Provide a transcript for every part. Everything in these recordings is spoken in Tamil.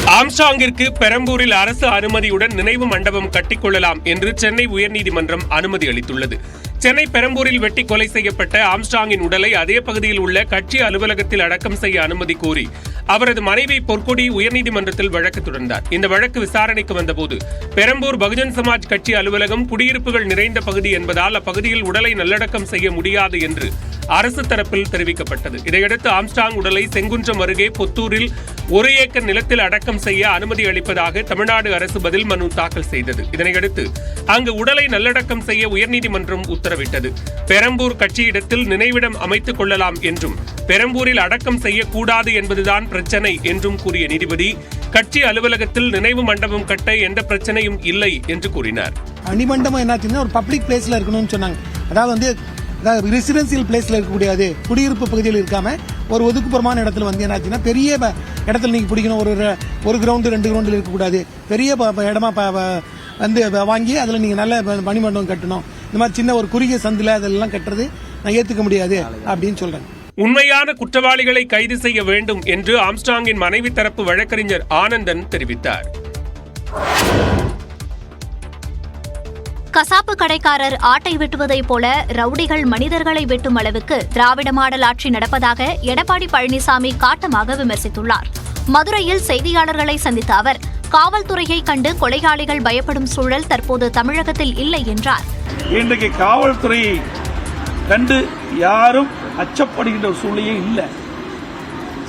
ஆம்ஸ்ட்ராங்கிற்கு பெரம்பூரில் அரசு அனுமதியுடன் நினைவு மண்டபம் கட்டிக்கொள்ளலாம் என்று சென்னை உயர்நீதிமன்றம் அனுமதி அளித்துள்ளது. சென்னை பெரம்பூரில் வெட்டி கொலை செய்யப்பட்ட ஆம்ஸ்ட்ராங்கின் உடலை அதே பகுதியில் உள்ள கட்சி அலுவலகத்தில் அடக்கம் செய்ய அனுமதி கோரி அவரது மனைவி பொற்கொடி உயர்நீதிமன்றத்தில் வழக்கு தொடர்ந்தார். இந்த வழக்கு விசாரணைக்கு வந்தபோது பெரம்பூர் பகுஜன் சமாஜ் கட்சி அலுவலகம் குடியிருப்புகள் நிறைந்த பகுதி என்பதால் அப்பகுதியில் உடலை நல்லடக்கம் செய்ய முடியாது என்று அரசு தரப்பில் தெரிவிக்கப்பட்டது. இதையடுத்து ஆம்ஸ்ட்ராங் உடலை செங்குன்றம் அருகே பொத்தூரில் 1 ஏக்கர் நிலத்தில் அடக்கம் செய்ய அனுமதி அளிப்பதாக தமிழ்நாடு அரசு பதில் மனு தாக்கல் செய்தது. இதனையடுத்து அங்கு உடலை நல்லடக்கம் செய்ய உயர்நீதிமன்றம் உத்தரவிட்டது. பெரம்பூர் கட்சியிடத்தில் நினைவிடம் அமைத்துக் கொள்ளலாம் என்றும் பெரம்பூரில் அடக்கம் செய்யக்கூடாது என்பதுதான் பிரச்சனை என்றும் கூறிய நீதிபதி, கட்சி அலுவலகத்தில் நினைவு மண்டபம் கட்ட எந்த பிரச்சனையும் இல்லை என்று கூறினார். மணிமண்டபம் என்னாச்சுன்னா ஒரு பப்ளிக் பிளேஸ்ல இருக்கணும்னு சொன்னாங்க. அதாவது ரெசிடென்சியல் பிளேஸ்ல இருக்கக்கூடாது, குடியிருப்பு பகுதியில் இருக்காம ஒரு ஒதுக்குப்புறமான இடத்துல என்னாச்சுன்னா பெரிய இடத்துல நீங்க பிடிக்கணும். ஒரு கிரவுண்டு 2 கிரவுண்டில் இருக்கக்கூடாது, பெரிய இடமா வாங்கி அதுல நீங்க நல்ல மணிமண்டபம் கட்டணும். இந்த மாதிரி சின்ன ஒரு குறுகிய சந்தில அதெல்லாம் கட்டுறது நான் ஏத்துக்க முடியாது அப்படின்னு சொல்றேன். உண்மையான குற்றவாளிகளை கைது செய்ய வேண்டும் என்று ஆம்ஸ்ட்ராங்கின் மனைவி தரப்பு வழக்கறிஞர் ஆனந்தன் தெரிவித்தார். கசாப்பு கடைக்காரர் ஆட்டை வெட்டுவதைப் போல ரவுடிகள் மனிதர்களை வெட்டும் அளவுக்கு திராவிட மாடல் ஆட்சி நடப்பதாக எடப்பாடி பழனிசாமி காட்டமாக விமர்சித்துள்ளார். மதுரையில் செய்தியாளர்களை சந்தித்த அவர், காவல்துறையை கண்டு கொலையாளிகள் பயப்படும் சூழல் தற்போது தமிழகத்தில் இல்லை என்றார். இன்றைக்கு காவல்துறையை கண்டு யாரும் அச்சப்படுகின்ற சூழ்நிலையே இல்லை.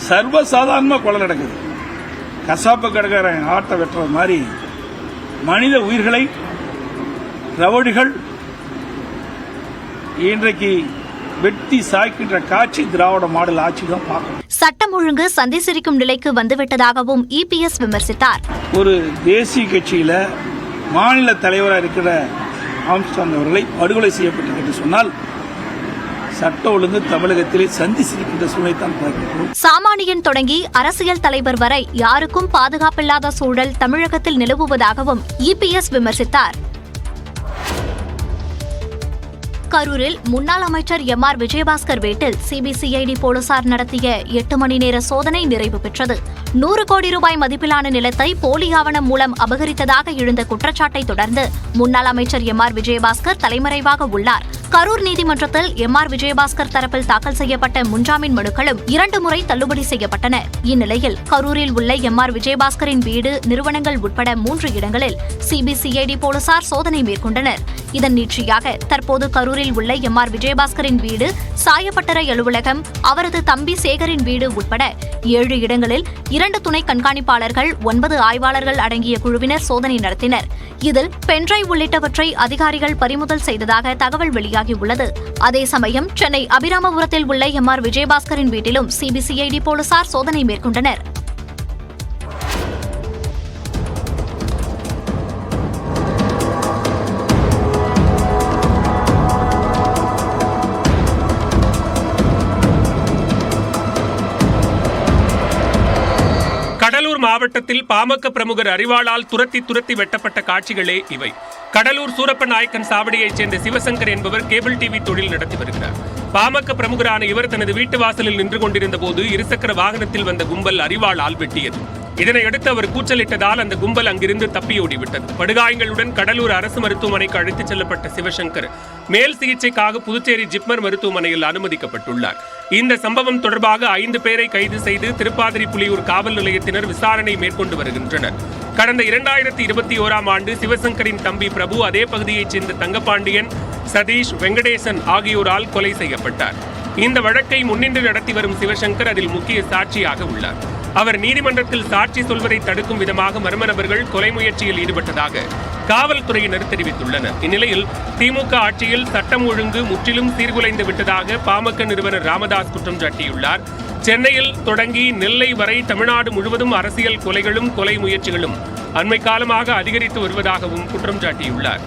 சர்வசாதாரணமாக கொலை நடக்குது. கசாப்பு கடைக்காரன் ஆட்டை வெட்டுறது மாதிரி மனித உயிர்களை ரவுடிகள் இன்றைக்கு வெட்டி சாய்க்கின்ற காட்சி திராவிட மாடல் ஆட்சி தான் பார்க்கணும். சட்டம் ஒழுங்கு சந்தி சிரிக்கும் நிலைக்கு வந்துவிட்டதாகவும் இபிஎஸ் விமர்சித்தார். ஒரு தேசிய கட்சியில மாநில தலைவராக இருக்கிற ஆம்ஸ்ட்ராங் அவர்களை படுகொலை செய்யப்பட்டது என்று சொன்னால் சட்ட ஒழுங்கு தமிழகத்திலே சந்தி சிரிக்கின்ற சூழலை தான் பார்க்கிறோம். சாமானியன் தொடங்கி அரசியல் தலைவர் வரை யாருக்கும் பாதுகாப்பில்லாத சூழல் தமிழகத்தில் நிலவுவதாகவும் இபிஎஸ் விமர்சித்தார். கரூரில் முன்னாள் அமைச்சர் எம்.ஆர். விஜயபாஸ்கர் வீட்டில் சிபிசிஐடி போலீசார் நடத்திய 8 மணி நேர சோதனை நிறைவு பெற்றது. 100 கோடி ரூபாய் மதிப்பிலான நிலத்தை போலி ஆவணம் மூலம் அபகரித்ததாக எழுந்த குற்றச்சாட்டை தொடர்ந்து முன்னாள் அமைச்சர் எம்.ஆர். விஜயபாஸ்கர் தலைமறைவாக உள்ளார். கரூர் நீதிமன்றத்தில் எம்.ஆர். விஜயபாஸ்கர் தரப்பில் தாக்கல் செய்யப்பட்ட முன்ஜாமீன் மனுக்களும் 2 முறை தள்ளுபடி செய்யப்பட்டன. இந்நிலையில் கரூரில் உள்ள எம்.ஆர். விஜயபாஸ்கரின் வீடு, நிறுவனங்கள் உட்பட 3 இடங்களில் சிபிசிஐடி போலீசார் சோதனை மேற்கொண்டனர். இதன் நீட்சியாக தற்போது கரூரில் உள்ள எம்.ஆர். விஜயபாஸ்கரின் வீடு, சாயப்பட்டறை அலுவலகம், அவரது தம்பி சேகரின் வீடு உட்பட 7 இடங்களில் 2 துணை கண்காணிப்பாளர்கள், 9 ஆய்வாளர்கள் அடங்கிய குழுவினர் சோதனை நடத்தினர். இதில் பென்டிரைவ் உள்ளிட்டவற்றை அதிகாரிகள் பறிமுதல் செய்ததாக தகவல் வெளியாகியுள்ளது. அதே சமயம் சென்னை அபிராமபுரத்தில் உள்ள எம்.ஆர். விஜயபாஸ்கரின் வீட்டிலும் சிபிசிஐடி போலீசார் சோதனை மேற்கொண்டனர். கடலூர் மாவட்டத்தில் பாமக பிரமுகர் அறிவாளால் துரத்தி வெட்டப்பட்ட காட்சிகளே இவை. கடலூர் சூரப்ப நாயக்கன் சாவடியைச் சேர்ந்த சிவசங்கர் என்பவர் கேபிள் டிவி தொழில் நடத்தி வருகிறார். பாமக பிரமுகரான இவர் தனது வீட்டு வாசலில் நின்று கொண்டிருந்த போது இருசக்கர வாகனத்தில் வந்த கும்பல் அறிவாளால் வெட்டியது. இதனையடுத்து அவர் கூச்சலிட்டதால் அந்த கும்பல் அங்கிருந்து தப்பியோடிவிட்டது. படுகாயங்களுடன் கடலூர் அரசு மருத்துவமனைக்கு அழைத்துச் செல்லப்பட்ட சிவசங்கர் மேல் சிகிச்சைக்காக புதுச்சேரி ஜிப்மர் மருத்துவமனையில் அனுமதிக்கப்பட்டுள்ளார். இந்த சம்பவம் தொடர்பாக 5 பேரை கைது செய்து திருப்பாதிரி புலியூர் காவல் நிலையத்தினர் விசாரணை மேற்கொண்டு வருகின்றனர். கடந்த 2021ஆம் ஆண்டு சிவசங்கரின் தம்பி பிரபு அதே பகுதியைச் சேர்ந்த தங்கப்பாண்டியன், சதீஷ், வெங்கடேசன் ஆகியோரால் கொலை செய்யப்பட்டார். இந்த வழக்கை முன்னின்று நடத்தி வரும் சிவசங்கர் அதில் முக்கிய சாட்சியாக உள்ளார். அவர் நீதிமன்றத்தில் சாட்சி சொல்வதை தடுக்கும் விதமாக மர்ம நபர்கள் கொலை முயற்சியில் ஈடுபட்டதாக காவல்துறையினர் தெரிவித்துள்ளனர். இந்நிலையில் திமுக ஆட்சியில் சட்டம் ஒழுங்கு முற்றிலும் சீர்குலைந்து விட்டதாக பாமக நிறுவனர் ராமதாஸ் குற்றம் சாட்டியுள்ளார். சென்னையில் தொடங்கி நெல்லை வரை தமிழ்நாடு முழுவதும் அரசியல் கொலைகளும் கொலை முயற்சிகளும் அண்மை காலமாக அதிகரித்து வருவதாகவும் குற்றம் சாட்டியுள்ளார்.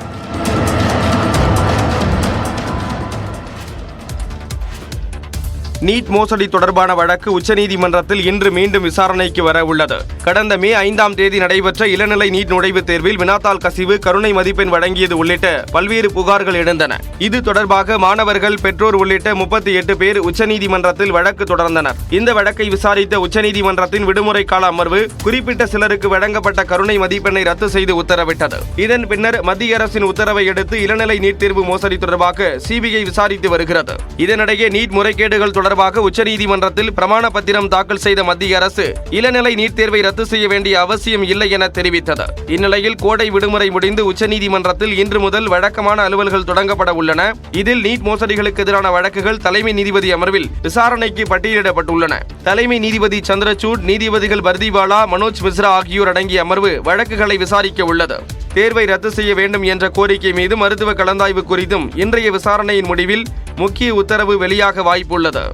நீட் மோசடி தொடர்பான வழக்கு உச்சநீதிமன்றத்தில் இன்று மீண்டும் விசாரணைக்கு வர உள்ளது. கடந்த மே 5ஆம் தேதி நடைபெற்ற இளநிலை நீட் நுழைவுத் தேர்வில் வினாத்தாள் கசிவு, கருணை மதிப்பெண் வழங்கியது உள்ளிட்ட பல்வேறு புகார்கள் எழுந்தன. இது தொடர்பாக மாணவர்கள், பெற்றோர் உள்ளிட்ட 38 பேர் உச்சநீதிமன்றத்தில் வழக்கு தொடர்ந்தனர். இந்த வழக்கை விசாரித்த உச்சநீதிமன்றத்தின் விடுமுறை கால அமர்வு குறிப்பிட்ட சிலருக்கு வழங்கப்பட்ட கருணை மதிப்பெண்ணை ரத்து செய்து உத்தரவிட்டது. இதன் பின்னர் மத்திய அரசின் உத்தரவை அடுத்து இளநிலை நீட் தேர்வு மோசடி தொடர்பாக சிபிஐ விசாரித்து வருகிறது. இதனிடையே நீட் முறைகேடுகள் தொடர்பாக உச்சநீதிமன்றத்தில் பிரமாண பத்திரம் தாக்கல் செய்த மத்திய அரசு இளநிலை நீட் தேர்வை ரத்து செய்ய வேண்டிய அவசியம் இல்லை என தெரிவித்தது. இந்நிலையில் கோடை விடுமுறை முடிந்து உச்சநீதிமன்றத்தில் இன்று முதல் வழக்கமான அலுவல்கள் தொடங்கப்பட உள்ளன. இதில் நீட் மோசடிகளுக்கு எதிரான வழக்குகள் தலைமை நீதிபதி அமர்வில் விசாரணைக்கு பட்டியலிடப்பட்டுள்ளன. தலைமை நீதிபதி சந்திரசூட், நீதிபதிகள் பர்திவாலா, மனோஜ் மிஸ்ரா ஆகியோர் அடங்கிய அமர்வு வழக்குகளை விசாரிக்க உள்ளது. தேர்வை ரத்து செய்ய வேண்டும் என்ற கோரிக்கை மீது மருத்துவ கலந்தாய்வு குறித்தும் இன்றைய விசாரணையின் முடிவில் முக்கிய உத்தரவு வெளியாக வாய்ப்புள்ளது.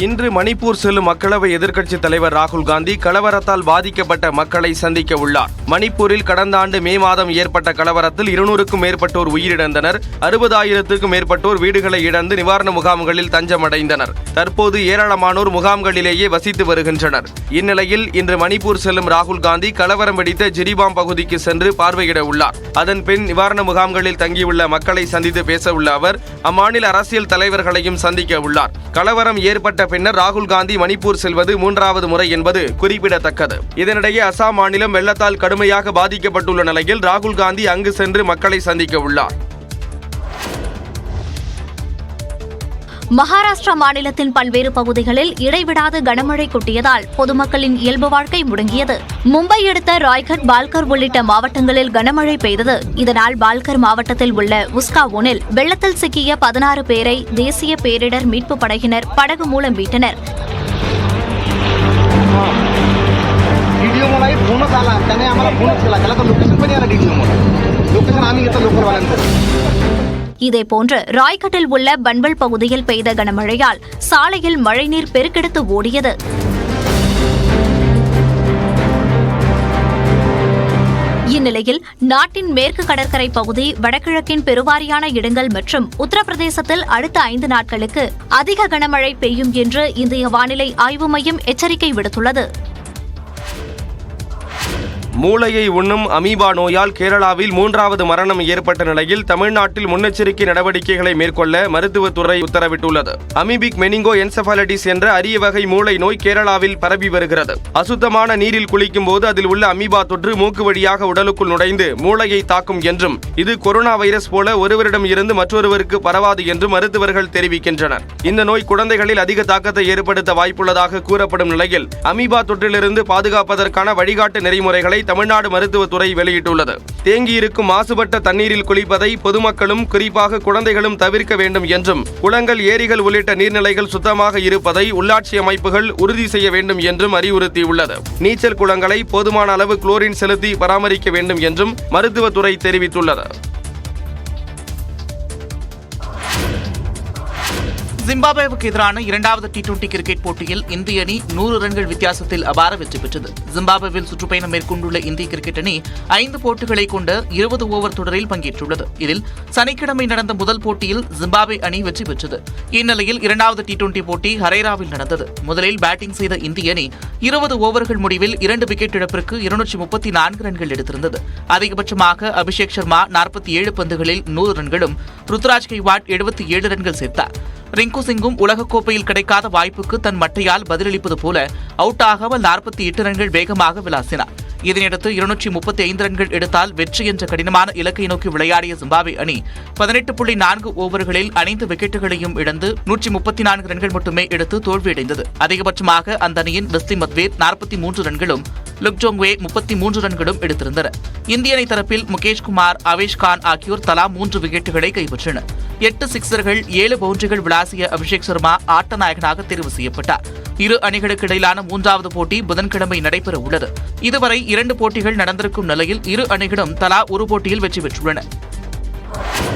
இன்று மணிப்பூர் செல்லும் மக்களவை எதிர்க்கட்சித் தலைவர் ராகுல் காந்தி கலவரத்தால் பாதிக்கப்பட்ட மக்களை சந்திக்க உள்ளார். மணிப்பூரில் கடந்த ஆண்டு மே மாதம் ஏற்பட்ட கலவரத்தில் 200க்கும் மேற்பட்டோர் உயிரிழந்தனர். 60,000க்கும் மேற்பட்டோர் வீடுகளை இழந்து நிவாரண முகாம்களில் தஞ்சமடைந்தனர். தற்போது ஏராளமானோர் முகாம்களிலேயே வசித்து வருகின்றனர். இந்நிலையில் இன்று மணிப்பூர் செல்லும் ராகுல் காந்தி கலவரம் வெடித்த ஜிரிபாம் பகுதிக்கு சென்று பார்வையிட உள்ளார். அதன் பின் நிவாரண முகாம்களில் தங்கியுள்ள மக்களை சந்தித்து பேச உள்ள அவர் அம்மாநில அரசியல் தலைவர்களையும் சந்திக்க உள்ளார். கலவரம் ஏற்பட்ட பின்னர் ராகுல் காந்தி மணிப்பூர் செல்வது 3வது முறை என்பது குறிப்பிடத்தக்கது. இதனிடையே அசாம் மாநிலம் வெள்ளத்தால் கடுமையாக பாதிக்கப்பட்டுள்ள நிலையில் ராகுல் காந்தி அங்கு சென்று மக்களை சந்திக்க உள்ளார். மகாராஷ்டிரா மாநிலத்தின் பல்வேறு பகுதிகளில் இடைவிடாது கனமழை கொட்டியதால் பொதுமக்களின் இயல்பு வாழ்க்கை முடங்கியது. மும்பை அடுத்த ராய்கட், பால்கர் உள்ளிட்ட மாவட்டங்களில் கனமழை பெய்தது. இதனால் பால்கர் மாவட்டத்தில் உள்ள உஸ்காவோனில் வெள்ளத்தில் சிக்கிய 16 பேரை தேசிய பேரிடர் மீட்பு படையினர் படகு மூலம் மீட்டனர். இதேபோன்று ராய்கட்டில் உள்ள பன்வல் பகுதியில் பெய்த கனமழையால் சாலையில் மழைநீர் பெருக்கெடுத்து ஓடியது. இந்நிலையில் நாட்டின் மேற்கு கடற்கரை பகுதி, வடகிழக்கின் பெருவாரியான இடங்கள் மற்றும் உத்தரப்பிரதேசத்தில் அடுத்த 5 நாட்களுக்கு அதிக கனமழை பெய்யும் என்று இந்திய வானிலை ஆய்வு மையம் எச்சரிக்கை விடுத்துள்ளது. மூளையை உண்ணும் அமீபா நோயால் கேரளாவில் 3வது மரணம் ஏற்பட்ட நிலையில் தமிழ்நாட்டில் முன்னெச்சரிக்கை நடவடிக்கைகளை மேற்கொள்ள மருத்துவத்துறை உத்தரவிட்டுள்ளது. அமீபிக் மெனிங்கோ என்செபாலிட்டிஸ் என்ற அரிய வகை மூளை நோய் கேரளாவில் பரவி வருகிறது. அசுத்தமான நீரில் குளிக்கும் போது அதில் உள்ள அமீபா தொற்று மூக்கு வழியாக உடலுக்குள் நுழைந்து மூளையை தாக்கும் என்றும் இது கொரோனா வைரஸ் போல ஒருவரிடம் இருந்து மற்றொருவருக்கு பரவாது என்றும் மருத்துவர்கள் தெரிவிக்கின்றனர். இந்த நோய் குழந்தைகளில் அதிக தாக்கத்தை ஏற்படுத்த வாய்ப்புள்ளதாக கூறப்படும் நிலையில் அமீபா தொற்றிலிருந்து பாதுகாப்பதற்கான வழிகாட்டு நெறிமுறைகளை தமிழ்நாடு மருத்துவத்துறை வெளியிட்டுள்ளது. தேங்கியிருக்கும் மாசுபட்ட தண்ணீரில் குளிப்பதை பொதுமக்களும் குறிப்பாக குழந்தைகளும் தவிர்க்க வேண்டும் என்றும் குளங்கள், ஏரிகள் உள்ளிட்ட நீர்நிலைகள் சுத்தமாக இருப்பதை உள்ளாட்சி அமைப்புகள் உறுதி செய்ய வேண்டும் என்றும் அறிவுறுத்தியுள்ளது. நீச்சல் குளங்களை போதுமான அளவு குளோரின் செலுத்தி பராமரிக்க வேண்டும் என்றும் மருத்துவத்துறை தெரிவித்துள்ளது. ஜிம்பாப்வேவுக்கு எதிரான 2வது T20 கிரிக்கெட் போட்டியில் இந்திய அணி 100 ரன்கள் வித்தியாசத்தில் அபார வெற்றி பெற்றது. ஜிம்பாப்வேவில் சுற்றுப்பயணம் மேற்கொண்டுள்ள இந்திய கிரிக்கெட் அணி 5 போட்டிகளை கொண்ட 20 ஓவர் தொடரில் பங்கேற்றுள்ளது. இதில் சனிக்கிழமை நடந்த முதல் போட்டியில் ஜிம்பாப்வே அணி வெற்றி பெற்றது. இந்நிலையில் 2வது T20 போட்டி ஹரேராவில் நடந்தது. முதலில் பேட்டிங் செய்த இந்திய அணி 20 ஓவர்கள் முடிவில் 2 விக்கெட் இழப்பிற்கு 234 ரன்கள் எடுத்திருந்தது. அதிகபட்சமாக அபிஷேக் சர்மா 47 பந்துகளில் 100 ரன்களும், ருத்ராஜ் கெய்வாட் 77 ரன்கள் சேர்த்தார். ரிங்கு சிங்கும் உலகக்கோப்பையில் கிடைக்காத வாய்ப்புக்கு தன் மட்டையால் பதிலளிப்பது போல அவுட் ஆகாமல் 48 ரன்கள் வேகமாக விளாசினார். இதனையடுத்து 235 ரன்கள் எடுத்தால் வெற்றி என்ற கடினமான இலக்கை நோக்கி விளையாடிய ஜிம்பாப்வே அணி 18.4 ஓவர்களில் அனைத்து விக்கெட்டுகளையும் இழந்து 134 ரன்கள் மட்டுமே எடுத்து தோல்வியடைந்தது. அதிகபட்சமாக அந்த அணியின் வெஸ்லி மத்வேத் 43 ரன்களும், லுக்ஜோங்வே 33 ரன்களும் எடுத்திருந்தனர். இந்திய அணி தரப்பில் முகேஷ் குமார், அவேஷ் கான் ஆகியோர் தலா 3 விக்கெட்டுகளை கைப்பற்றினர். 8 சிக்சர்கள், 7 பவுண்டரிகள் விளாசிய அபிஷேக் சர்மா ஆட்ட நாயகனாக தேர்வு செய்யப்பட்டார். இரு அணிகளுக்கு இடையிலான 3வது போட்டி புதன்கிழமை நடைபெற உள்ளது. இதுவரை 2 போட்டிகள் நடந்திருக்கும் நிலையில் இரு அணிகளும் தலா ஒரு போட்டியில் வெற்றி பெற்றுள்ளன.